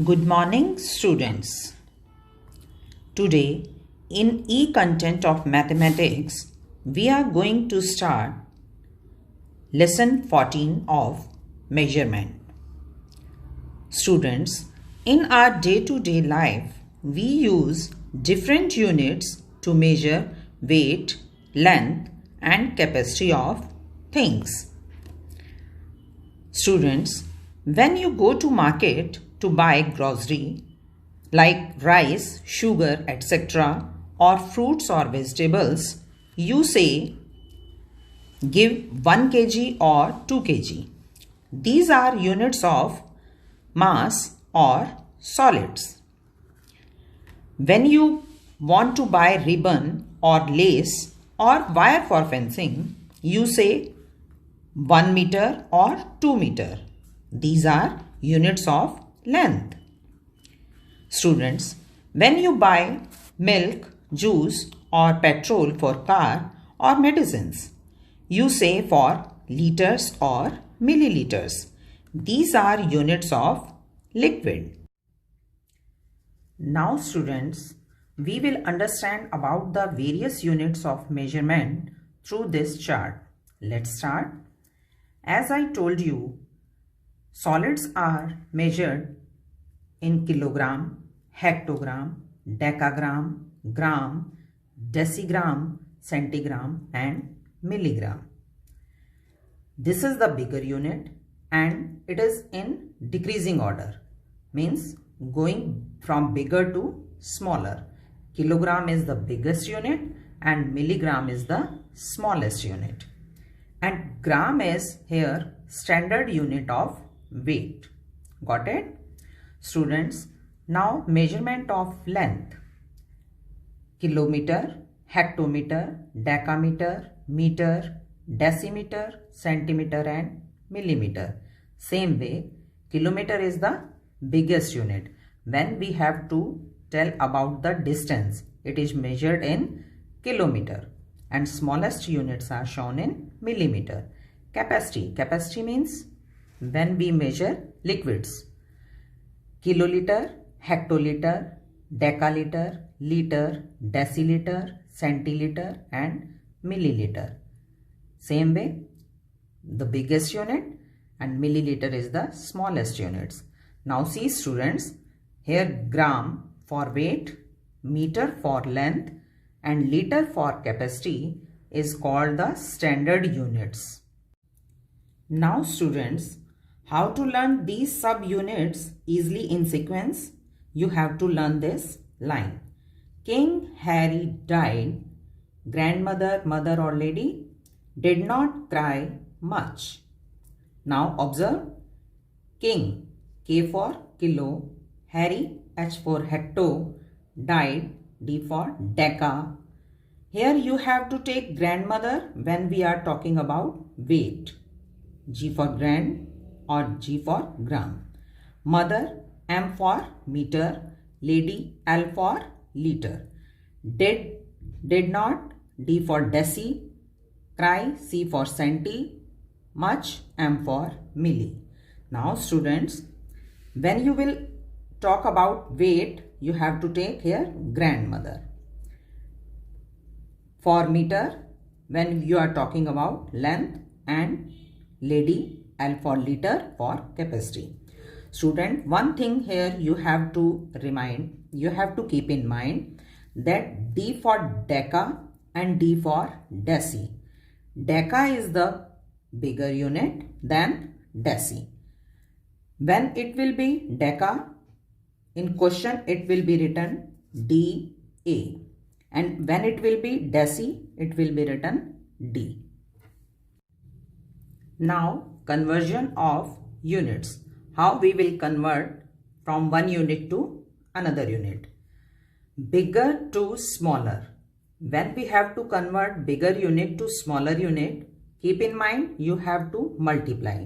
Good morning, students. Today, in e-content of mathematics, we are going to start lesson 14 of measurement. Students, in our day-to-day life, we use different units to measure weight, length, and capacity of things. Students, when you go to market to buy grocery like rice, sugar, etc., or fruits or vegetables, you say give 1 kg or 2 kg. These are units of mass or solids. When you want to buy ribbon or lace or wire for fencing, you say 1 meter or 2 meter. These are units of length. Students, when you buy milk, juice or petrol for car or medicines, you say for liters or milliliters. These are units of liquid. Now students, we will understand about the various units of measurement through this chart. Let's start. As I told you, solids are measured in kilogram, hectogram, decagram, gram, decigram, centigram and milligram. This is the bigger unit and it is in decreasing order, means going from bigger to smaller. Kilogram is the biggest unit and milligram is the smallest unit. And gram is here standard unit of weight. Got it? Students, now measurement of length. Kilometer, hectometer, decameter, meter, decimeter, centimeter and millimeter. Same way, kilometer is the biggest unit. When we have to tell about the distance, it is measured in kilometer and smallest units are shown in millimeter. Capacity. Capacity means when we measure liquids. Kiloliter, hectoliter, decaliter, liter, deciliter, centiliter and milliliter. Same way, the biggest unit and milliliter is the smallest units. Now see students, here gram for weight, meter for length and liter for capacity is called the standard units. Now students, how to learn these subunits easily in sequence? You have to learn this line. King Harry died. Grandmother, mother or lady did not cry much. Now observe. King, K for kilo, Harry, H for hecto, died, D for deca. Here you have to take grandmother when we are talking about weight. G for grand or G for gram. Mother, M for meter, lady, L for liter. Did not, D for deci, cry, C for centi, much, M for milli. Now students, when you will talk about weight, you have to take here grandmother. For meter, when you are talking about length and lady, L for liter for capacity. Student, one thing here you have to keep in mind that D for deca and D for deci. Deca is the bigger unit than deci. When it will be deca, in question it will be written DA. And when it will be deci, it will be written D. Now, conversion of units. How we will convert from one unit to another unit. Bigger to smaller. When we have to convert bigger unit to smaller unit, keep in mind you have to multiply.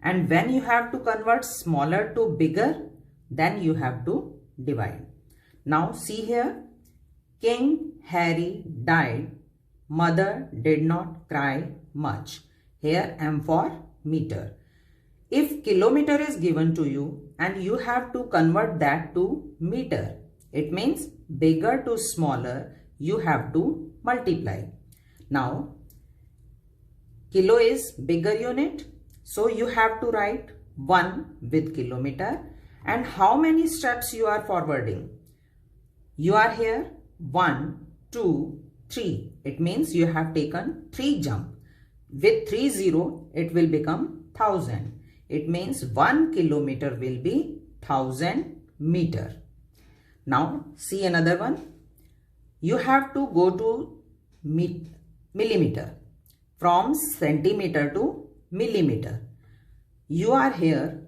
And when you have to convert smaller to bigger, then you have to divide. Now see here, King Harry died. Mother did not cry much. Here M for meter. If kilometer is given to you, and you have to convert that to meter. It means bigger to smaller, you have to multiply. Now, kilo is bigger unit, so you have to write 1 with kilometer. And how many steps you are forwarding? You are here 1, 2, 3. It means you have taken 3 jump. With 3 0, it will become 1000. It means 1 kilometer will be 1000 meter. Now see another one. You have to go to millimeter. From centimeter to millimeter. You are here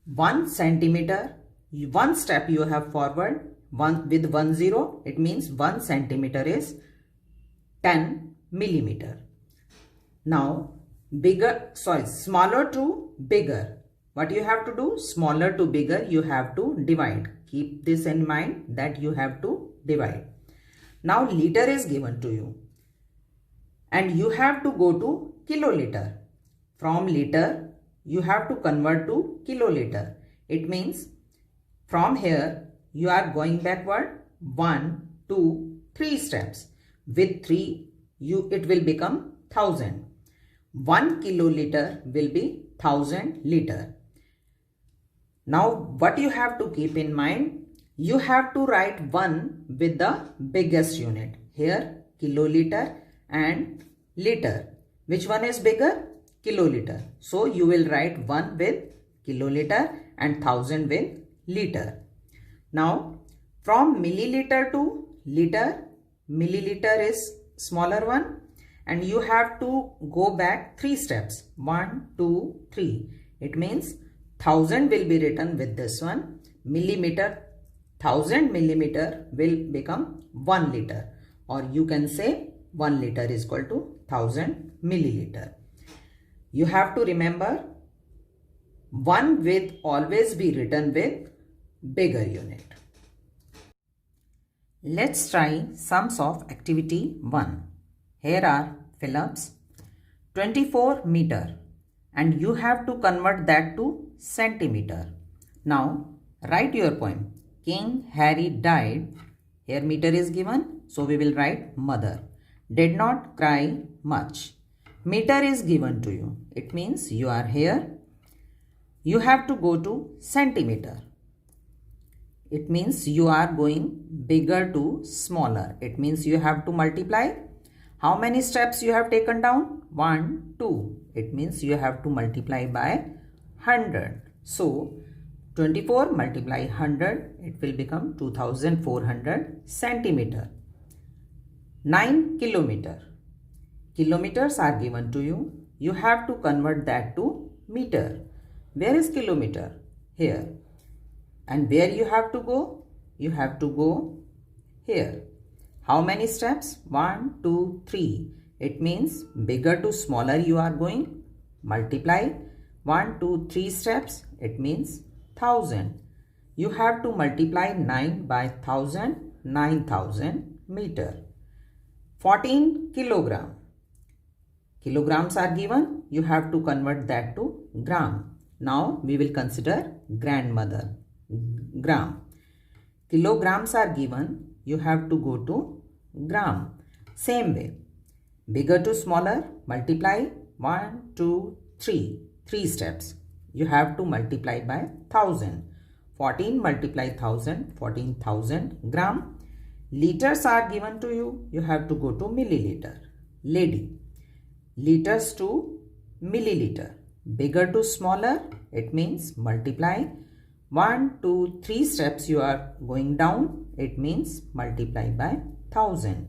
1 centimeter. One step you have forward. With 1 0, it means 1 centimeter is 10 millimeter. Now smaller to bigger. What you have to do? Smaller to bigger, you have to divide. Keep this in mind that you have to divide. Now liter is given to you. And you have to go to kiloliter. From liter, you have to convert to kiloliter. It means from here, you are going backward 1, 2, 3 steps. With 3, it will become 1000. 1 kiloliter will be 1000 liter. Now what you have to keep in mind, you have to write 1 with the biggest unit. Here kiloliter and liter. Which one is bigger? Kiloliter. So you will write 1 with kiloliter and 1000 with liter. Now from milliliter to liter, milliliter is smaller one, and you have to go back 3 steps. 1, 2, 3. It means 1000 will be written with this one. Millimeter, 1000 millimeter will become 1 liter, or you can say 1 liter is equal to 1000 milliliter. You have to remember 1 will always be written with bigger unit. Let's try sums of activity 1. Here are fill-ups. 24 meter, and you have to convert that to centimeter. Now write your poem. King Harry died. Here meter is given, so we will write mother. Did not cry much. Meter is given to you. It means you are here. You have to go to centimeter. It means you are going bigger to smaller. It means you have to multiply. How many steps you have taken down? 1, 2. It means you have to multiply by 100. So 24 multiply 100, it will become 2400 centimeter. 9 kilometer. Kilometers are given to you. You have to convert that to meter. Where is kilometer? Here. And where you have to go? You have to go here. How many steps? 1, 2, 3. It means bigger to smaller you are going. Multiply. 1, 2, 3 steps. It means 1000. You have to multiply 9 by 1000. 9000 meter. 14 kilogram. Kilograms are given. You have to convert that to gram. Now we will consider grandmother. Gram. Kilograms are given. You have to go to gram. Same way. Bigger to smaller. Multiply. 1, 2, 3. 3 steps. You have to multiply by 1000. 14 multiply 1000. 14,000 gram. Liters are given to you. You have to go to milliliter. Lady. Liters to milliliter. Bigger to smaller. It means multiply. 1, 2, 3 steps you are going down. It means multiply by 1000.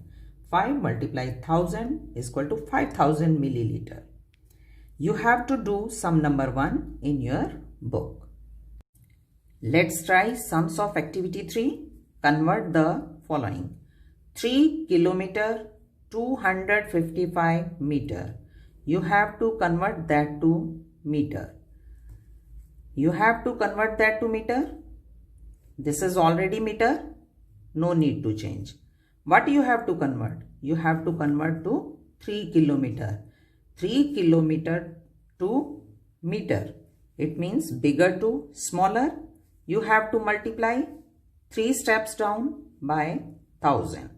5 multiply 1000 is equal to 5000 milliliter. You have to do sum number 1 in your book. Let's try sums of activity 3. Convert the following. 3 kilometer 255 meter. You have to convert that to meter. You have to convert that to meter. This is already meter. No need to change. What you have to convert? You have to convert to 3 kilometer. 3 kilometer to meter. It means bigger to smaller. you have to multiply 3 steps down by 1000.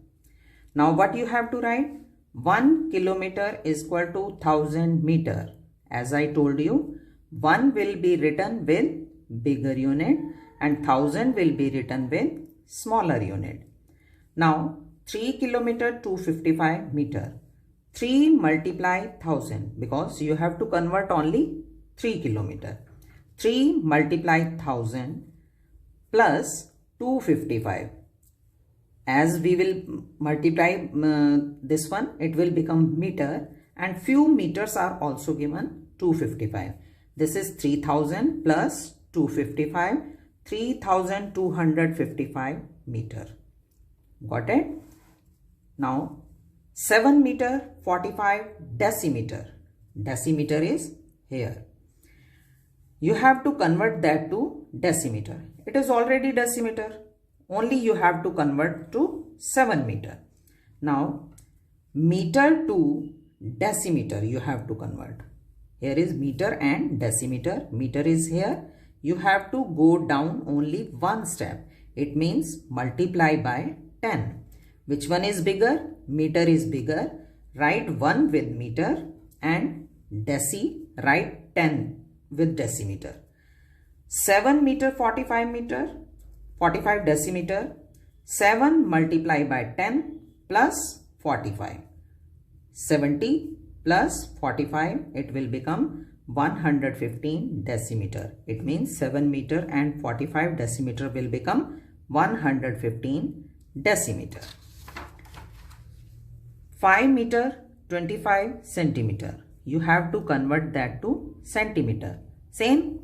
Now what you have to write? 1 kilometer is equal to 1000 meter. As I told you, 1 will be written with bigger unit and 1000 will be written with smaller unit. Now 3 kilometer 255 meter. 3 multiply 1000 because you have to convert only 3 kilometer. 3 multiply 1000 plus 255. As we will multiply this one, it will become meter, and few meters are also given 255. This is 3000 plus 255, 3255 meter. Got it? Now 7 meter 45 decimeter. Decimeter is here. You have to convert that to decimeter. It is already decimeter. Only you have to convert to 7 meter. Now meter to decimeter you have to convert. Here is meter and decimeter. Meter is here. You have to go down only one step. It means multiply by 10. Which one is bigger? Meter is bigger. Write 1 with meter and deci, write 10 with decimeter. 7 meter 45 meter, 45 decimeter. 7 multiply by 10 plus 45. 70 plus 45, it will become 115 decimeter. It means 7 meter and 45 decimeter will become 115 decimeter. 5 meter 25 centimeter. You have to convert that to centimeter. Same.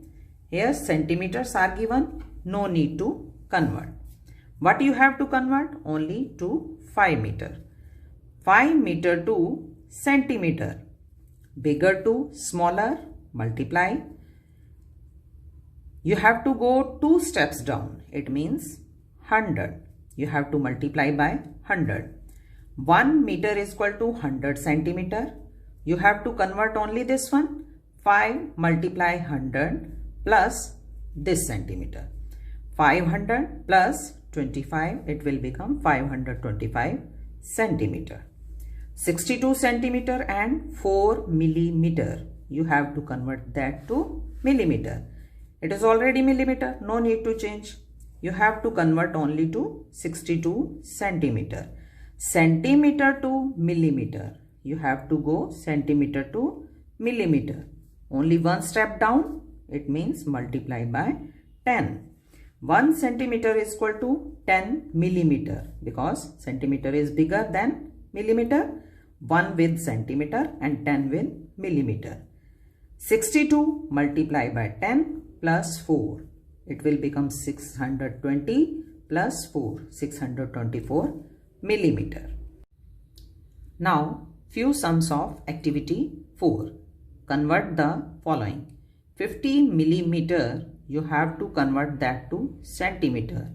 Here centimeters are given. No need to convert. What you have to convert? Only to 5 meter. 5 meter to centimeter. Bigger to smaller, multiply. You have to go 2 steps down. It means 100. You have to multiply by 100. 1 meter is equal to 100 centimeter. You have to convert only this one. 5 multiply 100 plus this centimeter. 500 plus 25, it will become 525 centimeter. 62 centimeter and 4 millimeter. You have to convert that to millimeter. It is already millimeter. No need to change. You have to convert only to 62 centimeter. Centimeter to millimeter. You have to go centimeter to millimeter. Only one step down. It means multiply by 10. 1 centimeter is equal to 10 millimeter because centimeter is bigger than millimeter. 1 with centimeter and 10 with millimeter. 62 multiply by 10 plus 4. It will become 620 plus 4. 624 millimeter. Now few sums of activity 4. Convert the following. 50 millimeter, you have to convert that to centimeter.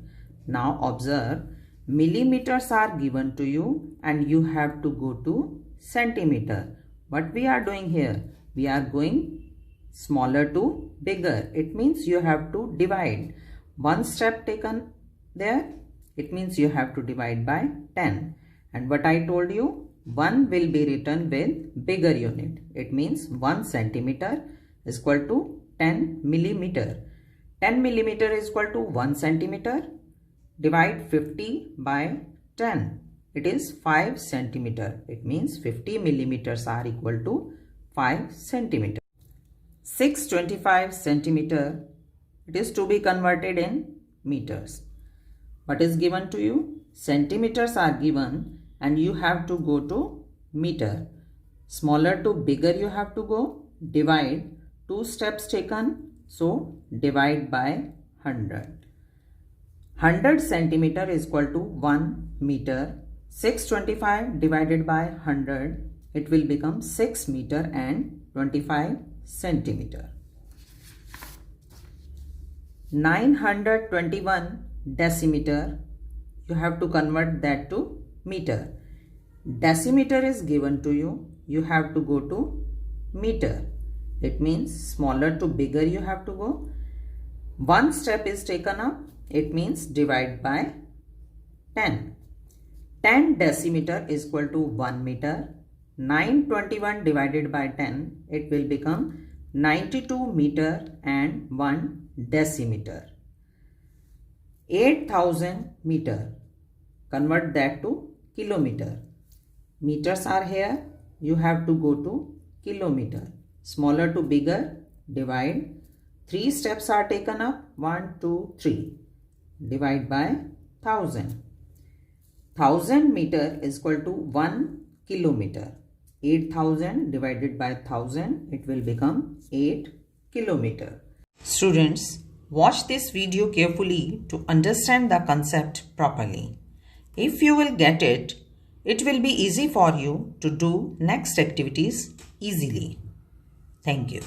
Now observe, millimeters are given to you and you have to go to centimeter. What we are doing here? We are going smaller to bigger. It means you have to divide. One step taken there. It means you have to divide by 10. And what I told you, 1 will be written with bigger unit. It means 1 centimeter is equal to 10 millimeter. 10 millimeter is equal to 1 centimeter. Divide 50 by 10. It is 5 centimeter. It means 50 millimeters are equal to 5 centimeter. 625 centimeter. It is to be converted in meters. What is given to you? Centimeters are given and you have to go to meter. Smaller to bigger you have to go. Divide. 2 steps taken. So divide by 100. 100 centimeter is equal to 1 meter. 625 divided by 100. It will become 6 meter and 25 centimeter. 921 decimeter. You have to convert that to meter. Decimeter is given to you. You have to go to meter. It means smaller to bigger you have to go. One step is taken up, it means divide by 10. 10 decimeter is equal to 1 meter. 921 divided by 10, it will become 92 meter and 1 decimeter. 8000 meter, convert that to kilometer. Meters are here, you have to go to kilometer. Smaller to bigger, divide. 3 steps are taken up, 1, 2, 3. Divide by 1000. 1000 meter is equal to 1 kilometer. 8000 divided by 1000, it will become 8 kilometer. Students, watch this video carefully to understand the concept properly. If you will get it, it will be easy for you to do next activities easily. Thank you.